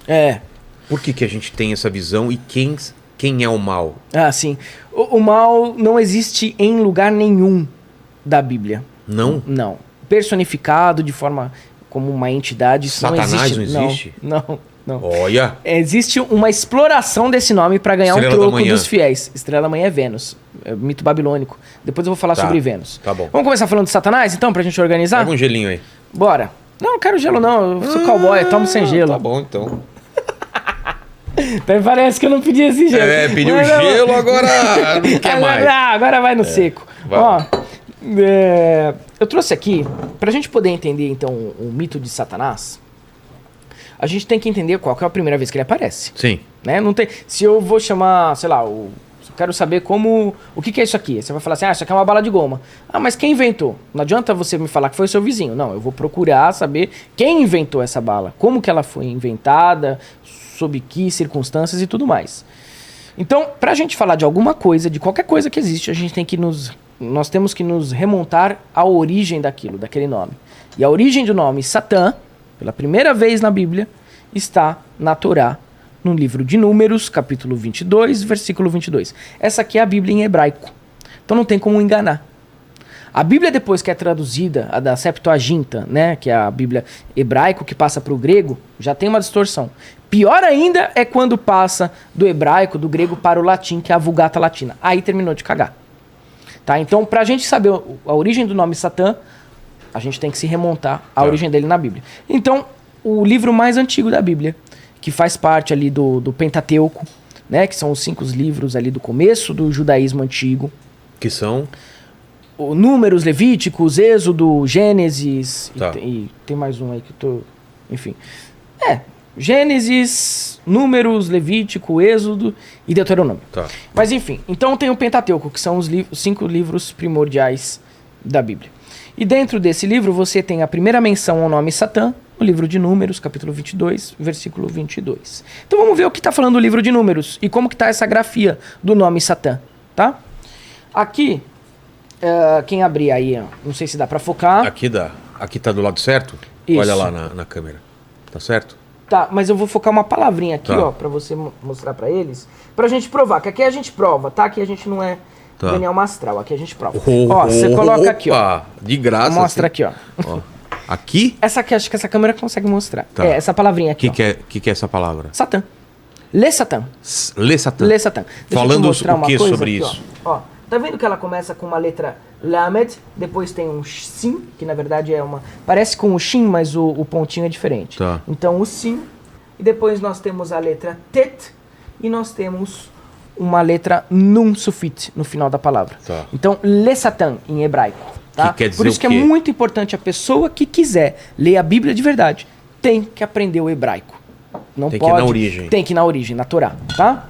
É. Por que a gente tem essa visão e quem é o mal? Ah, sim. O mal não existe em lugar nenhum da Bíblia. Não? Não. Personificado de forma como uma entidade, isso Satanás não existe. Não. Olha. Existe uma exploração desse nome para ganhar Estrela um da troco Manhã. dos fiéis. Estrela da Manhã é Vênus. É mito babilônico. Depois eu vou falar sobre Vênus. Tá bom. Vamos começar falando de Satanás, então, pra gente organizar? Pega um gelinho aí. Bora. Não quero gelo, não. Eu sou cowboy, eu tomo sem gelo. Tá bom, então. Até parece que eu não pedi esse gelo. Pediu Mas gelo, agora não quer mais. Agora vai no seco. vai. Ó, eu trouxe aqui, pra gente poder entender, então, o mito de Satanás, a gente tem que entender qual que é a primeira vez que ele aparece. Sim. Né? Não tem, se eu vou chamar, sei lá, eu quero saber o que é isso aqui. Você vai falar assim, isso aqui é uma bala de goma. Ah, mas quem inventou? Não adianta você me falar que foi o seu vizinho. Não, eu vou procurar saber quem inventou essa bala, como que ela foi inventada, sob que circunstâncias e tudo mais. Então, pra gente falar de alguma coisa, de qualquer coisa que existe, a gente tem que nós temos que nos remontar à origem daquele nome. E a origem do nome Satã, pela primeira vez na Bíblia, está na Torá, no livro de Números, capítulo 22, versículo 22. Essa aqui é a Bíblia em hebraico. Então não tem como enganar. A Bíblia, depois que é traduzida, a da Septuaginta, né, que é a Bíblia hebraico que passa para o grego, já tem uma distorção. Pior ainda é quando passa do hebraico, do grego, para o latim, que é a Vulgata Latina. Aí terminou de cagar. Tá? Então, para a gente saber a origem do nome Satã, a gente tem que se remontar à origem dele na Bíblia. Então, o livro mais antigo da Bíblia, que faz parte ali do Pentateuco, né, que são os 5 livros ali do começo do judaísmo antigo. Que são? Números, Levíticos, Êxodo, Gênesis, e tem mais um aí que eu tô... Enfim. Gênesis, Números, Levítico, Êxodo e Deuteronômio. Tá. Mas enfim, então tem o Pentateuco, que são os 5 livros primordiais da Bíblia. E dentro desse livro você tem a primeira menção ao nome Satã, no livro de Números, capítulo 22, versículo 22. Então vamos ver o que está falando o livro de Números e como que está essa grafia do nome Satã, tá? Aqui, quem abrir aí, não sei se dá para focar. Aqui dá. Aqui tá do lado certo? Isso. Olha lá na câmera. Tá certo? Tá, mas eu vou focar uma palavrinha aqui, ó, pra você mostrar pra eles, pra gente provar, que aqui a gente prova, tá? Aqui a gente não é Daniel Mastral, aqui a gente prova. Ó, você coloca aqui, ó. De graça. Mostra assim. aqui, ó. Aqui? Essa aqui, acho que essa câmera consegue mostrar. Tá. Essa palavrinha aqui, que é essa palavra? Satã. Lê Satã. Lê Satã. Lê Satã. Deixa Falando eu te mostrar o que uma coisa sobre aqui, isso? Ó, tá vendo que ela começa com uma letra Lamed, depois tem um Sim, que na verdade é uma... Parece com o Shin, mas o pontinho é diferente. Tá. Então o Sim, e depois nós temos a letra Tet, e nós temos uma letra Nun Sufit no final da palavra. Tá. Então, Lê Satã em hebraico. Tá? Que quer dizer Por isso o que quê? é muito importante a pessoa que quiser ler a Bíblia de verdade, tem que aprender o hebraico. Não Tem pode, que ir na origem. Tem que ir na origem, na Torá, tá?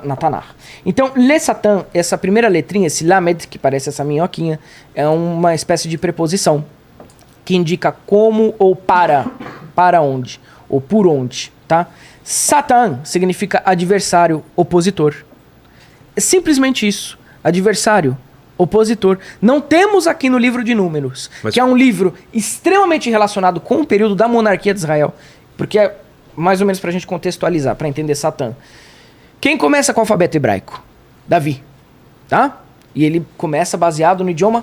Na Tanar. Então, Lê Satã, essa primeira letrinha, esse Lamed, que parece essa minhoquinha, é uma espécie de preposição que indica como ou para onde, ou por onde, tá? Satã significa adversário, opositor. É simplesmente isso, adversário, opositor. Não temos aqui no livro de Números, que é um livro extremamente relacionado com o período da monarquia de Israel, porque é mais ou menos pra gente contextualizar, pra entender Satã. Quem começa com o alfabeto hebraico? Davi, tá? E ele começa baseado no idioma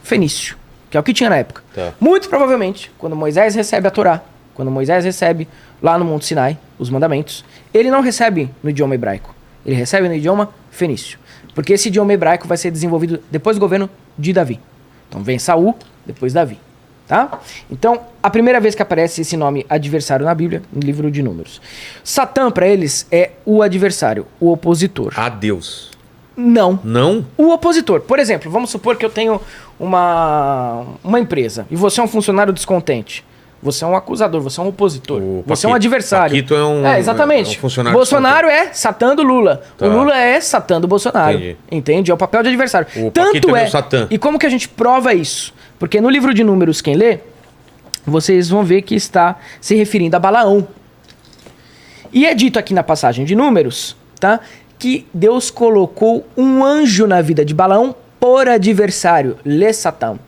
fenício, que é o que tinha na época. Tá. Muito provavelmente, quando Moisés recebe a Torá, quando Moisés recebe lá no Monte Sinai os mandamentos, ele não recebe no idioma hebraico, ele recebe no idioma fenício, porque esse idioma hebraico vai ser desenvolvido depois do governo de Davi. Então vem Saul, depois Davi. Tá? Então, a primeira vez que aparece esse nome adversário na Bíblia, no livro de Números. Satã, para eles, é o adversário, o opositor. A Deus. Não. Não? O opositor. Por exemplo, vamos supor que eu tenho uma empresa e você é um funcionário descontente. Você é um acusador, você é um opositor. Você é um adversário. Paquito é um... exatamente. É um funcionário Bolsonaro é Satã do Lula. Tá. O Lula é Satã do Bolsonaro. Entendi. Entende? É o papel de adversário. O Tanto Paquito é é. meu Satã. E como que a gente prova isso? Porque no livro de Números, quem lê, vocês vão ver que está se referindo a Balaão. E é dito aqui na passagem de Números, tá? Que Deus colocou um anjo na vida de Balaão por adversário, Lê Satã.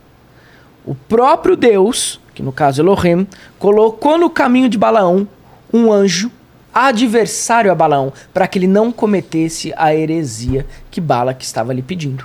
O próprio Deus, que no caso Elohim, colocou no caminho de Balaão um anjo adversário a Balaão para que ele não cometesse a heresia que Balaque estava lhe pedindo.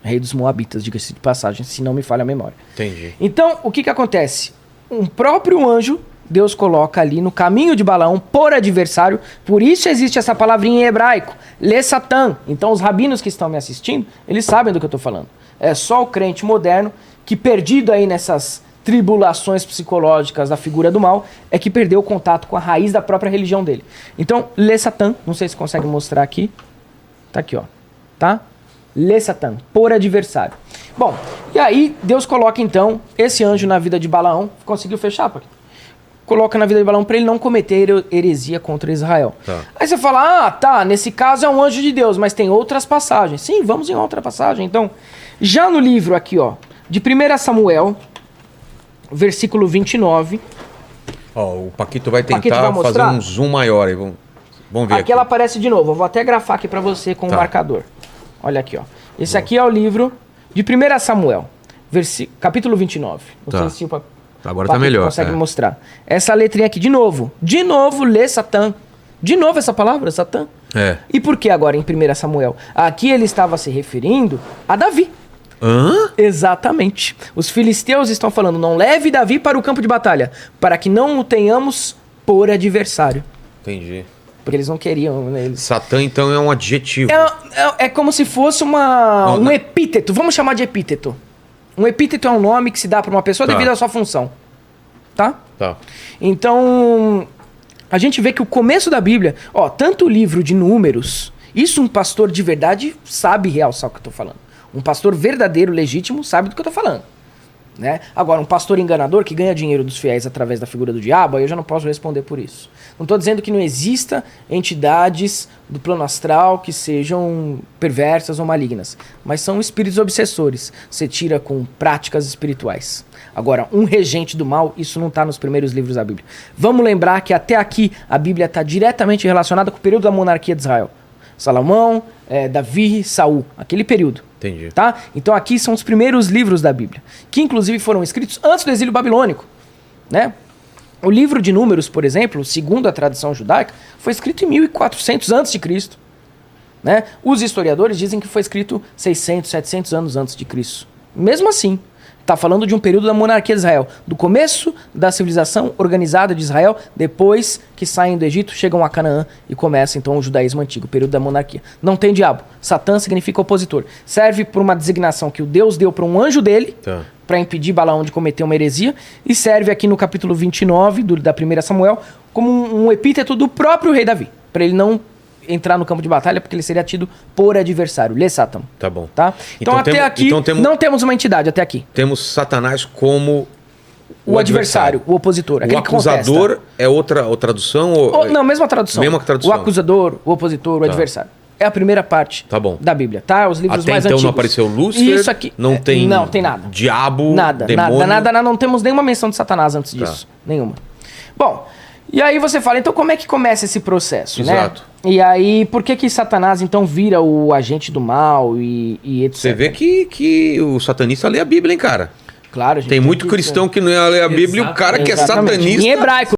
Rei dos Moabitas, diga-se de passagem, se não me falha a memória. Entendi. Então, o que que acontece? Um próprio anjo, Deus coloca ali no caminho de Balaão por adversário, por isso existe essa palavrinha em hebraico, le Satã. Então, os rabinos que estão me assistindo, eles sabem do que eu estou falando. É só o crente moderno que, perdido aí nessas tribulações psicológicas da figura do mal, é que perdeu o contato com a raiz da própria religião dele. Então, le Satã, não sei se consegue mostrar aqui, tá aqui, ó, tá? Le Satã, por adversário. Bom, e aí Deus coloca então esse anjo na vida de Balaão. Conseguiu fechar, Paquito? Coloca na vida de Balaão para ele não cometer heresia contra Israel. Tá. Aí você fala, tá, nesse caso é um anjo de Deus, mas tem outras passagens. Sim, vamos em outra passagem. Então, já no livro aqui, ó, de 1 Samuel, versículo 29. Ó, o Paquito vai Paquito tentar vai fazer mostrar? um zoom maior aí. Vamos ver Aqui aqui. ela aparece de novo. Eu vou até grafar aqui para você com o marcador. Olha aqui, ó. Esse aqui é o livro de 1 Samuel, capítulo 29. Não Tá. sei se o Agora tá Paquito melhor. consegue mostrar. Essa letrinha aqui, de novo, le Satã. De novo essa palavra, Satã. É. E por que agora em 1 Samuel? Aqui ele estava se referindo a Davi. Hã? Exatamente. Os filisteus estão falando, não leve Davi para o campo de batalha, para que não o tenhamos por adversário. Entendi. Porque eles não queriam, né? Satã, então, é um adjetivo. É como se fosse um epíteto. Vamos chamar de epíteto. Um epíteto é um nome que se dá para uma pessoa devido à sua função. Tá? Tá. Então, a gente vê que o começo da Bíblia, ó, tanto o livro de Números, isso um pastor de verdade sabe realçar o que eu tô falando. Um pastor verdadeiro, legítimo, sabe do que eu tô falando. Né? Agora, um pastor enganador que ganha dinheiro dos fiéis através da figura do diabo, aí eu já não posso responder por isso. Não estou dizendo que não exista entidades do plano astral que sejam perversas ou malignas, mas são espíritos obsessores. Você tira com práticas espirituais. Agora, um regente do mal, isso não está nos primeiros livros da Bíblia. Vamos lembrar que até aqui a Bíblia está diretamente relacionada com o período da monarquia de Israel. Salomão, Davi, Saul, aquele período. Entendi. Tá? Então aqui são os primeiros livros da Bíblia, que inclusive foram escritos antes do exílio babilônico, né? O livro de Números, por exemplo, segundo a tradição judaica, foi escrito em 1400 a.C., né? Os historiadores dizem que foi escrito 600, 700 anos antes de Cristo. Mesmo assim, está falando de um período da monarquia de Israel, do começo da civilização organizada de Israel, depois que saem do Egito, chegam a Canaã e começa então o judaísmo antigo, o período da monarquia. Não tem diabo. Satã significa opositor. Serve por uma designação que o Deus deu para um anjo dele, para impedir Balaão de cometer uma heresia, e serve aqui no capítulo 29 da 1 Samuel como um epíteto do próprio rei Davi, para ele não entrar no campo de batalha, porque ele seria tido por adversário. Le Satã. Tá bom. Tá? Então até aqui, não temos uma entidade, até aqui. Temos Satanás como o adversário, o opositor. O acusador é outra tradução? Não, mesma tradução. Mesma tradução. O acusador, o opositor, o adversário. É a primeira parte da Bíblia, tá? Os livros até mais então antigos. Não apareceu Lúcifer? Isso aqui. Não tem nada. Diabo, nada, demônio? Nada. Não temos nenhuma menção de Satanás antes disso. Nenhuma. Bom, e aí você fala, então como é que começa esse processo, Exato. Né? E aí, por que Satanás então vira o agente do mal e etc? Você vê que o satanista lê a Bíblia, hein, cara? Claro, gente. Tem muito cristão que não ia ler a Bíblia e o cara que é satanista... Em hebraico.